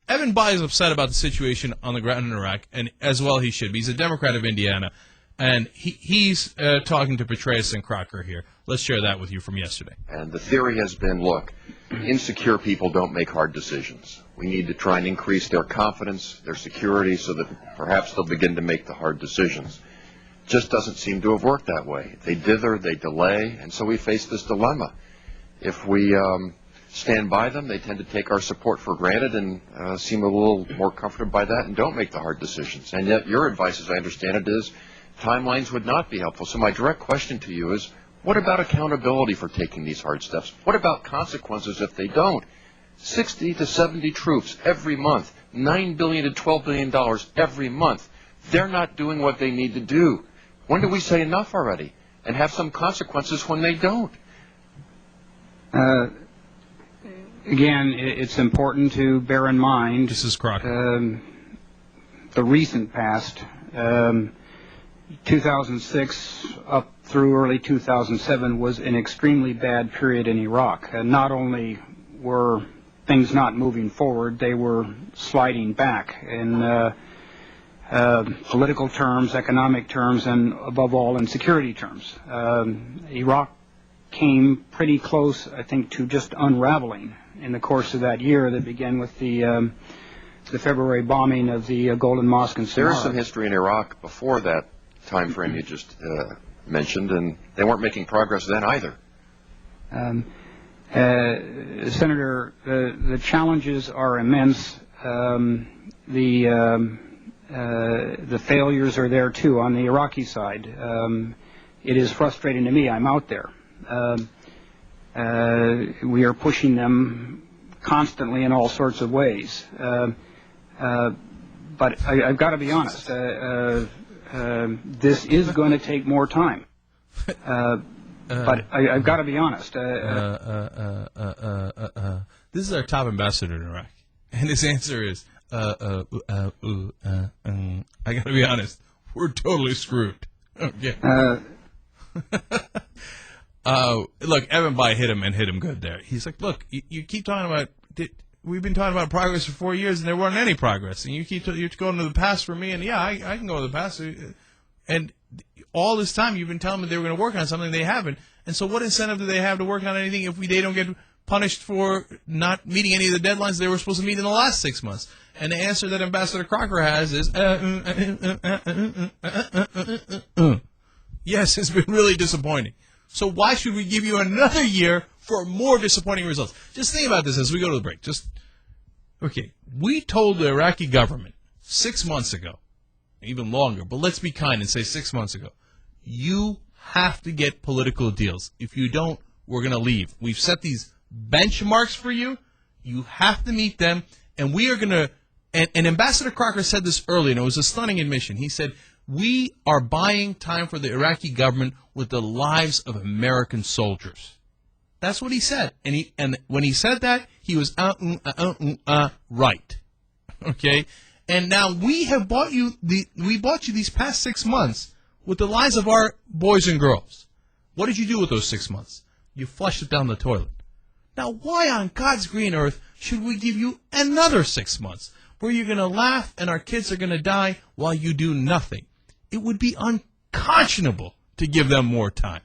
Evan Bayh is upset about the situation on the ground in Iraq, and as well he should be. He's a Democrat of Indiana, and he's talking to Petraeus and Crocker here. Let's share that with you from yesterday. And the theory has been, look, insecure people don't make hard decisions. We need to try and increase their confidence, their security, so that perhaps they'll begin to make the hard decisions. Just doesn't seem to have worked that way. They dither, they delay, and so we face this dilemma. If we stand by them, they tend to take our support for granted and seem a little more comforted by that and don't make the hard decisions. And yet your advice, as I understand it, is timelines would not be helpful. So my direct question to you is, what about accountability for taking these hard steps? What about consequences if they don't? 60 to 70 troops every month, $9 billion to $12 billion every month. They're not doing what they need to do. When do we say enough already and have some consequences when they don't? Again, it's important to bear in mind This is Crocker. the recent past. 2006 up through early 2007 was an extremely bad period in Iraq. Not only were things not moving forward, they were sliding back in political terms, economic terms, and above all in security terms. Iraq came pretty close, I think, to just unraveling in the course of that year that began with the February bombing of the Golden Mosque in Samarra. There is some history in Iraq before that time frame you just mentioned, and they weren't making progress then either. Senator, the challenges are immense. The failures are there too on the Iraqi side. It is frustrating to me. I'm out there. We are pushing them constantly in all sorts of ways. But I've got to be honest. This is going to take more time. But I've got to be honest. This is our top ambassador in Iraq, and his answer is, I got to be honest, we're totally screwed. Okay. Look, Evan Bayh hit him good there. He's like, look, you keep talking about, we've been talking about progress for 4 years, and there wasn't any progress. And you're going to the past for me, and yeah, I can go to the past. And all this time, you've been telling me they were going to work on something they haven't. And so what incentive do they have to work on anything if they don't get punished for not meeting any of the deadlines they were supposed to meet in the last 6 months? And the answer that Ambassador Crocker has is, yes, it's been really disappointing. So why should we give you another year for more disappointing results? Just think about this as we go to the break. Okay, we told the Iraqi government 6 months ago, even longer, but let's be kind and say 6 months ago, you have to get political deals. If you don't, we're going to leave. We've set these benchmarks for you. You have to meet them, and we are going to, and Ambassador Crocker said this earlier, and it was a stunning admission. He said, we are buying time for the Iraqi government with the lives of American soldiers. That's what he said. And when he said that, he was right. Okay? And now we bought you these past 6 months with the lives of our boys and girls. What did you do with those 6 months? You flushed it down the toilet. Now, why on God's green earth should we give you another 6 months where you're going to laugh and our kids are going to die while you do nothing? It would be unconscionable to give them more time.